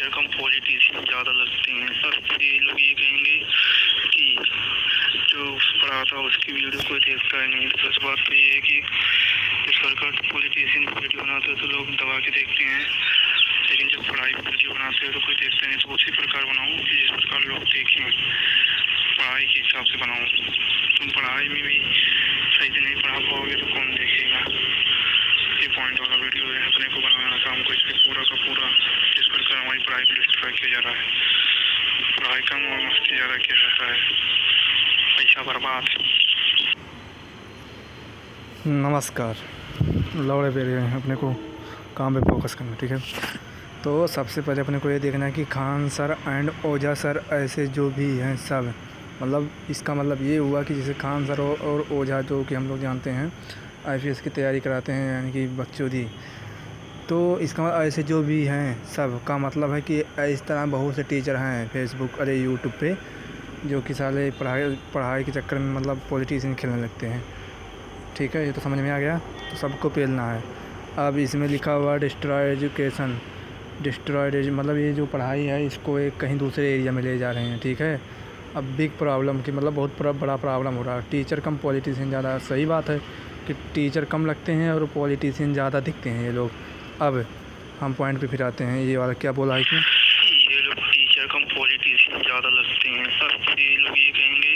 Teacher कम politician ज़्यादा लगते हैं। अब ये लोग ये कहेंगे कि जो पढ़ाता उसकी वीडियो कोई देखता ही नहीं। तो इस बात तो ये है कि सरकार पॉलिटिशियन वीडियो बनाते हैं तो लोग दबा के देखते हैं, लेकिन जब पढ़ाई वीडियो बनाते हैं तो कोई देखता नहीं। तो उसी प्रकार बनाऊँ कि जिस प्रकार लोग देखें, पढ़ाई के हिसाब से बनाऊँ। तुम पढ़ाई में भी सही से नहीं पढ़ा पाओगे तो कौन देखेगा। ये पॉइंट वाला वीडियो है, अपने को बनाना था हमको इस पर पूरा का पूरा किस प्रकार हमारी पढ़ाई को डिस्ट्रॉय किया जा रहा है। पढ़ाई कम और मस्ती ज़्यादा किया जाता है, पैसा बर्बाद। नमस्कार, लौड़े पे रहे हैं, अपने को काम पे फोकस करना, ठीक है। तो सबसे पहले अपने को ये देखना है कि Khan sir and Ojha sir ऐसे जो भी हैं सब, मतलब इसका मतलब ये हुआ कि जैसे खान सर और ओझा जो कि हम लोग जानते हैं IPS की तैयारी कराते हैं, यानी कि बकचोदी। तो इसका ऐसे जो भी हैं सब का मतलब है कि इस तरह बहुत से टीचर हैं फेसबुक अरे यूट्यूब पे जो कि साले पढ़ाई के चक्कर में मतलब पॉलिटिशियन खेलने लगते हैं, ठीक है। ये तो समझ में आ गया, तो सबको पेलना है। अब इसमें लिखा हुआ डिस्ट्रॉय एजुकेशन, मतलब ये जो पढ़ाई है इसको एक कहीं दूसरे एरिया में ले जा रहे हैं, ठीक है। अब बिग प्रॉब्लम की मतलब बहुत बड़ा प्रॉब्लम हो रहा है। टीचर कम पॉलिटिशियन ज़्यादा, सही बात है कि टीचर कम लगते हैं और पॉलिटिशियन ज़्यादा दिखते हैं ये लोग। अब हम पॉइंट पे फिर आते हैं, ये वाला क्या बोला है इसमें, ये लोग टीचर कम पॉलिटिशियन ज़्यादा लगते हैं। अब ये लोग ये कहेंगे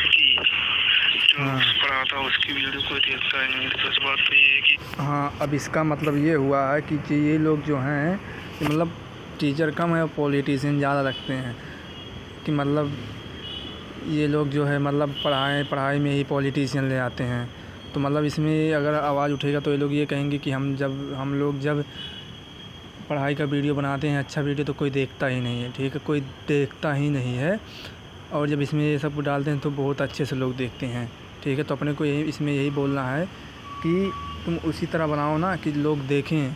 कि जो पढ़ाता उसकी वीडियो कोई देखता ही नहीं। तो इस बात तो ये है कि हाँ, अब इसका मतलब ये हुआ है कि ये लोग जो हैं मतलब टीचर कम है और पॉलिटिशियन ज़्यादा लगते हैं, कि मतलब ये लोग जो है मतलब पढ़ाई में ही पॉलिटिशियन ले आते हैं। तो मतलब इसमें अगर आवाज़ उठेगा तो ये लोग ये कहेंगे कि हम लोग जब पढ़ाई का वीडियो बनाते हैं अच्छा वीडियो तो कोई देखता ही नहीं है, ठीक है, कोई देखता ही नहीं है। और जब इसमें ये सब डालते हैं तो बहुत अच्छे से लोग देखते हैं, ठीक है। तो अपने को इसमें यही बोलना है कि तुम उसी तरह बनाओ ना कि लोग देखें,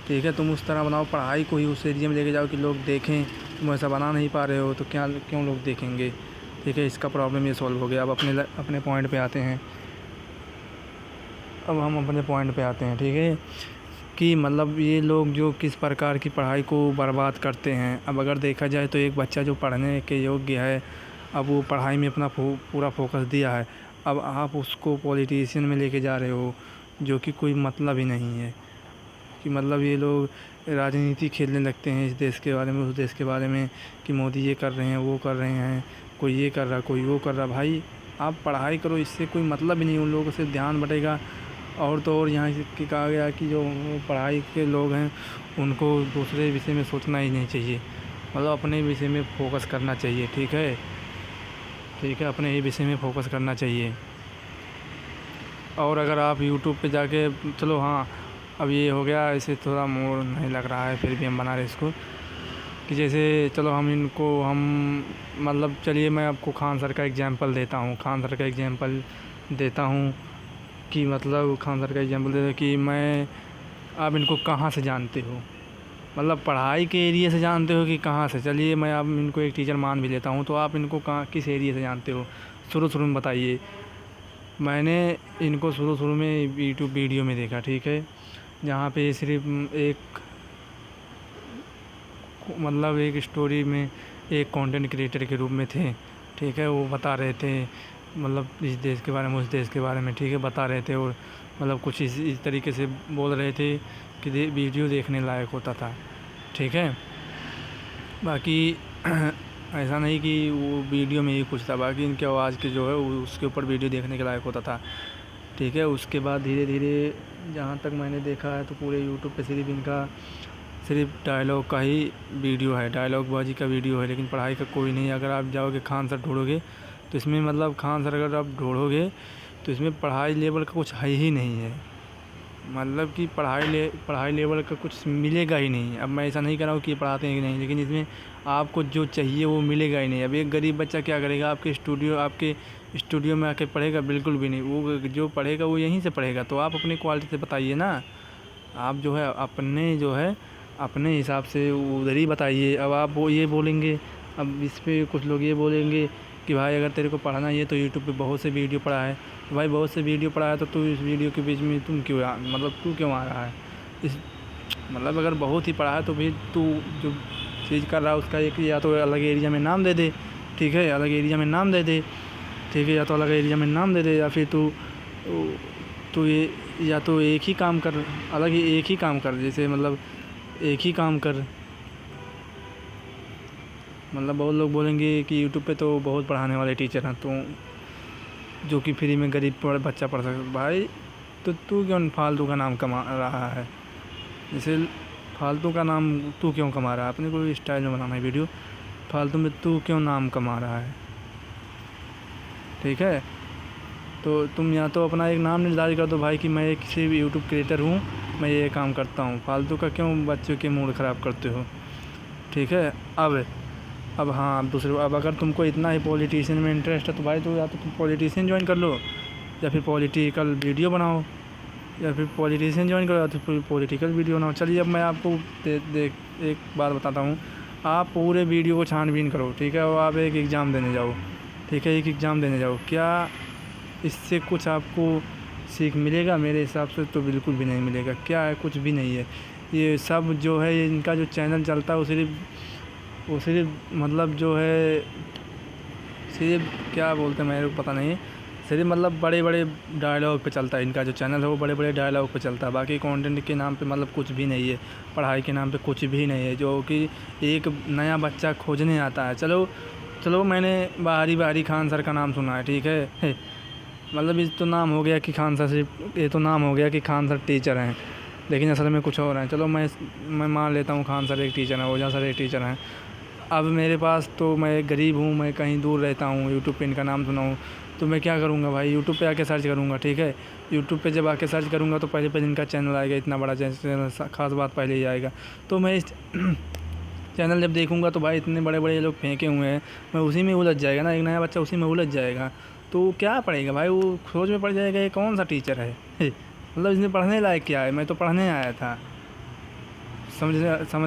ठीक है। तुम उस तरह बनाओ, पढ़ाई को ही उस एरिया में लेके जाओ कि लोग देखें। तुम ऐसा बना नहीं पा रहे हो तो क्यों लोग देखेंगे, ठीक है। इसका प्रॉब्लम ये सॉल्व हो गया। अब अपने पॉइंट पे आते हैं। अब हम अपने पॉइंट पे आते हैं, ठीक है, कि मतलब ये लोग जो किस प्रकार की पढ़ाई को बर्बाद करते हैं। अब अगर देखा जाए तो एक बच्चा जो पढ़ने के योग्य है, अब वो पढ़ाई में अपना पूरा फोकस दिया है, अब आप उसको पॉलिटिशियन में लेके जा रहे हो, जो कि कोई मतलब ही नहीं है। कि मतलब ये लोग राजनीति खेलने लगते हैं इस देश के बारे में, उस देश के बारे में, कि मोदी ये कर रहे हैं, वो कर रहे हैं, कोई ये कर रहा, कोई वो कर रहा। भाई आप पढ़ाई करो, इससे कोई मतलब ही नहीं, उन लोगों से ध्यान बटेगा। और तो और यहाँ की कहा गया कि जो पढ़ाई के लोग हैं उनको दूसरे विषय में सोचना ही नहीं चाहिए, मतलब अपने विषय में फोकस करना चाहिए, ठीक है, अपने ही विषय में फोकस करना चाहिए। और अगर आप यूट्यूब पे जाके, चलो हाँ अब ये हो गया, ऐसे थोड़ा मोर नहीं लग रहा है, फिर भी हम बना रहे इसको कि जैसे चलो हम मतलब चलिए मैं आपको खान सर का एग्जांपल देता हूँ कि मतलब खान सर का एग्जांपल देता कि आप इनको कहाँ से जानते हो, मतलब पढ़ाई के एरिया से जानते हो कि कहाँ से। चलिए मैं आप इनको एक टीचर मान भी लेता हूँ, तो आप इनको किस एरिया से जानते हो, शुरू में बताइए। मैंने इनको शुरू में यूट्यूब वीडियो में देखा, ठीक है, जहाँ पे सिर्फ एक स्टोरी में एक कंटेंट क्रिएटर के रूप में थे, ठीक है। वो बता रहे थे मतलब इस देश के बारे में, उस देश के बारे में, ठीक है, बता रहे थे। और मतलब कुछ इस तरीके से बोल रहे थे कि वीडियो देखने लायक होता था, ठीक है। बाकी ऐसा नहीं कि वो वीडियो में ही कुछ था, बाकी इनकी आवाज़ के जो है उसके ऊपर वीडियो देखने के लायक होता था, ठीक है। उसके बाद धीरे धीरे जहाँ तक मैंने देखा है तो पूरे यूट्यूब पे सिर्फ डायलॉग का ही वीडियो है, डायलॉग बाजी का वीडियो है, लेकिन पढ़ाई का कोई नहीं। अगर आप जाओगे खान सर ढूँढोगे तो इसमें मतलब खान सर अगर आप ढूँढोगे तो इसमें पढ़ाई लेवल का कुछ है ही नहीं है, मतलब कि पढ़ाई लेवल का कुछ मिलेगा ही नहीं। अब मैं ऐसा नहीं कह रहा हूँ कि पढ़ाते हैं कि नहीं, लेकिन इसमें आपको जो चाहिए वो मिलेगा ही नहीं। अब एक गरीब बच्चा क्या करेगा, आपके स्टूडियो में आके पढ़ेगा? बिल्कुल भी नहीं। वो जो पढ़ेगा वो यहीं से पढ़ेगा। तो आप अपनी क्वालिटी से बताइए ना, आप जो है अपने हिसाब से उधर ही बताइए। अब आप वो ये बोलेंगे, अब इस पर कुछ लोग ये बोलेंगे कि भाई अगर तेरे को पढ़ना है तो यूट्यूब पे बहुत से वीडियो पड़ा है। तो भाई बहुत से वीडियो पड़ा है तो तू इस वीडियो के बीच में तू क्यों आ रहा है? मतलब अगर बहुत ही पढ़ा है तो भी तू जो चीज़ कर रहा है उसका एक या तो अलग एरिया में नाम दे दे, ठीक है, अलग एरिया में नाम दे दे, ठीक है, या तो अलग एरिया में नाम दे दे, या फिर तू ये या तो एक ही काम कर, अलग ही एक ही काम कर, जैसे मतलब एक ही काम कर। मतलब बहुत लोग बोलेंगे कि यूट्यूब पे तो बहुत पढ़ाने वाले टीचर हैं, तो जो कि फ्री में गरीब बच्चा पढ़ सकता। भाई तो तू क्यों फालतू का नाम कमा रहा है? जैसे फालतू का नाम तू क्यों कमा रहा है? अपने कोई स्टाइल में बनाना है वीडियो, फालतू में तू क्यों नाम कमा रहा है? ठीक है, तो तुम या तो अपना एक नाम निर्धारित कर दो भाई कि मैं एक सिर्फ यूट्यूब क्रिएटर हूँ, मैं ये काम करता हूँ। फालतू का क्यों बच्चों के मूड ख़राब करते हो? ठीक है। अब हाँ, अब अगर तुमको इतना ही पॉलिटिशियन में इंटरेस्ट है तो भाई तो या तो तुम पॉलिटिशियन ज्वाइन कर लो, या फिर पॉलिटिकल वीडियो बनाओ, या फिर पॉलिटिशियन ज्वाइन करो, या तो फिर पॉलिटिकल वीडियो बनाओ। चलिए अब मैं आपको एक बात बताता हूँ। आप पूरे वीडियो को छानबीन करो, ठीक है, और आप एक एग्ज़ाम देने जाओ, ठीक है, एक एग्ज़ाम देने जाओ। क्या इससे कुछ आपको सीख मिलेगा? मेरे हिसाब से तो बिल्कुल भी नहीं मिलेगा। क्या है? कुछ भी नहीं है। ये सब जो है, इनका जो चैनल चलता है वो सिर्फ मतलब जो है, सिर्फ क्या बोलते हैं मेरे को पता नहीं, सिर्फ मतलब बड़े बड़े डायलॉग पे चलता है। इनका जो चैनल है वो बड़े बड़े डायलॉग पे चलता है। बाकी कंटेंट के नाम पे मतलब कुछ भी नहीं है, पढ़ाई के नाम पे कुछ भी नहीं है, जो कि एक नया बच्चा खोजने आता है। चलो मैंने बाहरी खान सर का नाम सुना है, ठीक है, मतलब ये तो नाम हो गया कि खान सर सिर्फ, ये तो नाम हो गया कि खान सर टीचर हैं, लेकिन असल में कुछ और है। चलो मैं मान लेता हूँ खान सर एक टीचर है, ओझा सर एक टीचर हैं। अब मेरे पास तो, मैं गरीब हूँ, मैं कहीं दूर रहता हूँ, यूट्यूब पे इनका नाम सुना हूँ, तो मैं क्या करूँगा भाई? यूट्यूब पे आके सर्च करूँगा, ठीक है। यूट्यूब पे जब आके सर्च करूँगा तो पहले इनका चैनल आएगा, इतना बड़ा चैनल, ख़ास बात पहले ही आएगा। तो मैं इस चैनल जब देखूँगा तो भाई इतने बड़े बड़े लोग फेंके हुए हैं, मैं उसी में उलझ जाएगा ना, एक नया बच्चा उसी में उलझ जाएगा। तो क्या पढ़ेगा भाई? वो सोच में पड़ जाएगा ये कौन सा टीचर है, मतलब इसमें पढ़ने लायक क्या है? मैं तो पढ़ने आया था। समझ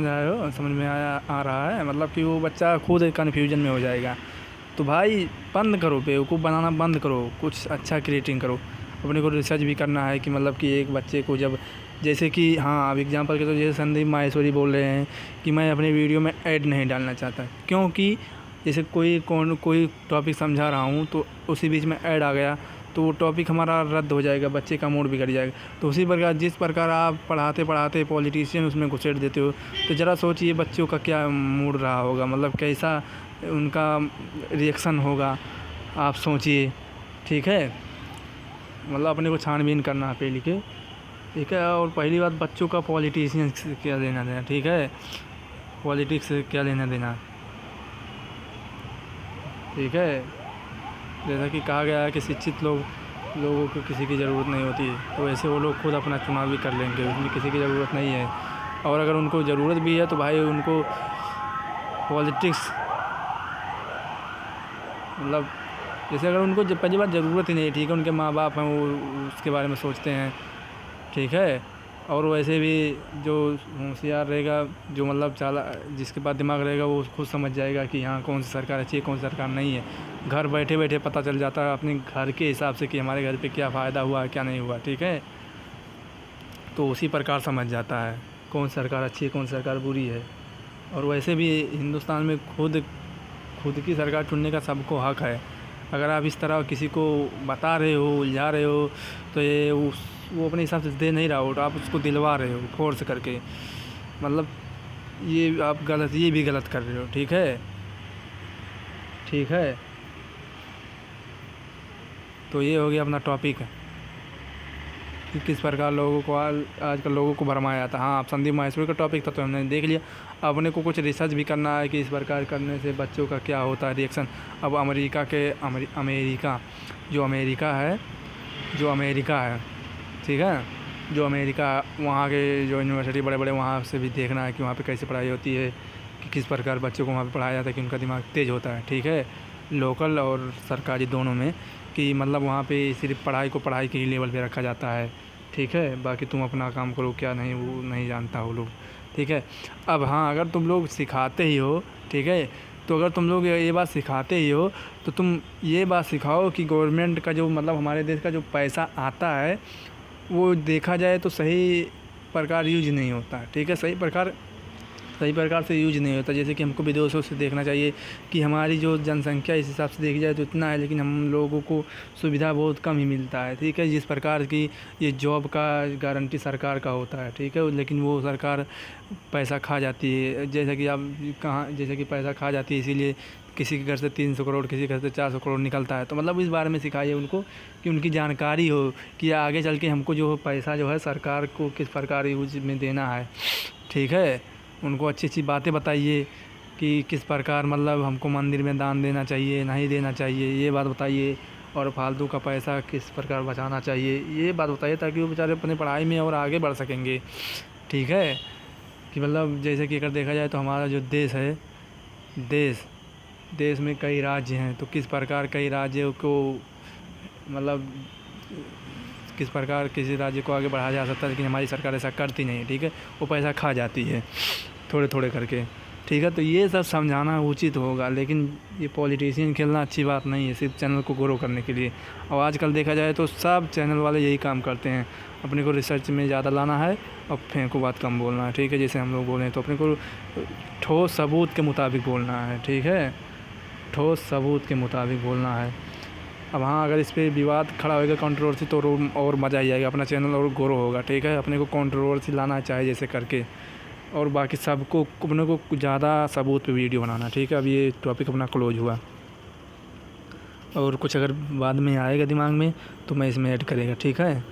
आए हो? समझ में आ रहा है? मतलब कि वो बच्चा खुद कन्फ्यूजन में हो जाएगा। तो भाई बंद करो, बेवकूफ़ बनाना बंद करो, कुछ अच्छा क्रिएटिंग करो। अपने को रिसर्च भी करना है कि मतलब कि एक बच्चे को जब, जैसे कि हाँ, अब एग्जांपल के तो जैसे संदीप माहेश्वरी बोल रहे हैं कि मैं अपने वीडियो में ऐड नहीं डालना चाहता, क्योंकि जैसे कोई टॉपिक समझा रहा हूँ तो उसी बीच में ऐड आ गया तो वो टॉपिक हमारा रद्द हो जाएगा, बच्चे का मूड बिगड़ जाएगा। तो उसी प्रकार जिस प्रकार आप पढ़ाते पॉलिटिशियन उसमें घुसेड़ देते हो, तो ज़रा सोचिए बच्चों का क्या मूड रहा होगा, मतलब कैसा उनका रिएक्शन होगा, आप सोचिए, ठीक है। मतलब अपने को छानबीन करना है पहले के, ठीक है। और पहली बात, बच्चों का पॉलिटिशियन से क्या लेना देना, ठीक है, पॉलिटिक्स से क्या लेना देना, ठीक है। जैसा कि कहा गया है कि शिक्षित लोगों को किसी की ज़रूरत नहीं होती, तो वैसे वो लोग खुद अपना चुनाव भी कर लेंगे, उसमें किसी की ज़रूरत नहीं है। और अगर उनको ज़रूरत भी है तो भाई उनको पॉलिटिक्स, मतलब जैसे अगर उनको पहली बार ज़रूरत ही नहीं है, ठीक है, उनके माँ बाप हैं वो उसके बारे में सोचते हैं, ठीक है। और वैसे भी जो होशियार रहेगा, जो मतलब जिसके पास दिमाग रहेगा, वो खुद समझ जाएगा कि हाँ कौन सी सरकार अच्छी है, कौन सी सरकार नहीं है। घर बैठे बैठे पता चल जाता है अपने घर के हिसाब से कि हमारे घर पे क्या फ़ायदा हुआ है, क्या नहीं हुआ, ठीक है। तो उसी प्रकार समझ जाता है कौन सरकार अच्छी है, कौन सरकार बुरी है। और वैसे भी हिंदुस्तान में खुद की सरकार चुनने का सबको हक़ है। अगर आप इस तरह किसी को बता रहे हो, उलझा रहे हो, तो ये वो अपने हिसाब से दे नहीं रहा हो, तो आप उसको दिलवा रहे हो फोर्स करके, मतलब ये आप गलत, ये भी गलत कर रहे हो, ठीक है, ठीक है। तो ये हो गया अपना टॉपिक कि किस प्रकार लोगों को आजकल लोगों को भरमाया जाता है। हाँ, आप संदीप माहेश्वरी का टॉपिक था तो हमने देख लिया। अपने को कुछ रिसर्च भी करना है कि इस प्रकार करने से बच्चों का क्या होता है रिएक्शन। अब अमेरिका जो अमेरिका है, ठीक है, जो अमेरिका, वहाँ के जो यूनिवर्सिटी बड़े बड़े, वहाँ से भी देखना है कि वहाँ पे कैसे पढ़ाई होती है, कि किस प्रकार बच्चों को वहाँ पे पढ़ाया जाता है कि उनका दिमाग तेज़ होता है, ठीक है, लोकल और सरकारी दोनों में, कि मतलब वहाँ पे सिर्फ पढ़ाई को पढ़ाई के ही लेवल पे रखा जाता है, ठीक है, बाकी तुम अपना काम करो, क्या नहीं वो नहीं जानता वो लोग, ठीक है। अब हाँ, अगर तुम लोग सिखाते ही हो, ठीक है, तो अगर तुम लोग ये बात सिखाते ही हो तो तुम ये बात सिखाओ कि गवर्नमेंट का जो, मतलब हमारे देश का जो पैसा आता है वो देखा जाए तो सही प्रकार यूज नहीं होता है, ठीक है, सही प्रकार सही प्रकार से यूज नहीं होता। जैसे कि हमको विदेशों से देखना चाहिए कि हमारी जो जनसंख्या इस हिसाब से देखी जाए तो इतना है, लेकिन हम लोगों को सुविधा बहुत कम ही मिलता है, ठीक है। जिस प्रकार की ये जॉब का गारंटी सरकार का होता है, ठीक है, लेकिन वो सरकार पैसा खा जाती है। जैसे कि आप जैसे कि पैसा खा जाती है, इसीलिए किसी के घर से 300 करोड़, किसी के घर से 400 करोड़ निकलता है। तो मतलब इस बारे में सिखाइए उनको कि उनकी जानकारी हो कि आगे चल के हमको जो पैसा जो है सरकार को किस प्रकार यूज में देना है, ठीक है। उनको अच्छी अच्छी बातें बताइए कि किस प्रकार मतलब हमको मंदिर में दान देना चाहिए, नहीं देना चाहिए, ये बात बताइए। और फालतू का पैसा किस प्रकार बचाना चाहिए, ये बात बताइए, ताकि वो बेचारे अपने पढ़ाई में और आगे बढ़ सकेंगे, ठीक है। कि मतलब जैसे कि अगर देखा जाए तो हमारा जो देश है, देश में कई राज्य हैं, तो किस प्रकार कई राज्यों को मतलब किस प्रकार किसी राज्य को आगे बढ़ाया जा सकता है, लेकिन हमारी सरकार ऐसा करती नहीं है, ठीक है। वो पैसा खा जाती है थोड़े थोड़े करके, ठीक है। तो ये सब समझाना उचित होगा, लेकिन ये पॉलिटिशियन खेलना अच्छी बात नहीं है सिर्फ चैनल को ग्रो करने के लिए। और आजकल देखा जाए तो सब चैनल वाले यही काम करते हैं, अपने को रिसर्च में ज़्यादा लाना है और फेंको बात कम बोलना है, ठीक है। जैसे हम लोग बोलें तो अपने को ठोस सबूत के मुताबिक बोलना है, ठीक है, ठोस सबूत के मुताबिक बोलना है। अब हाँ, अगर इस पर विवाद खड़ा होगा, कंट्रोवर्सी, तो और मज़ा ही आएगा, अपना चैनल और ग्रो होगा, ठीक है। अपने को कंट्रोवर्सी लाना चाहिए जैसे करके, और बाकी सबको अपने को ज़्यादा सबूत पे वीडियो बनाना, ठीक है। अब ये टॉपिक अपना क्लोज हुआ, और कुछ अगर बाद में आएगा दिमाग में तो मैं इसमें ऐड करेगा, ठीक है।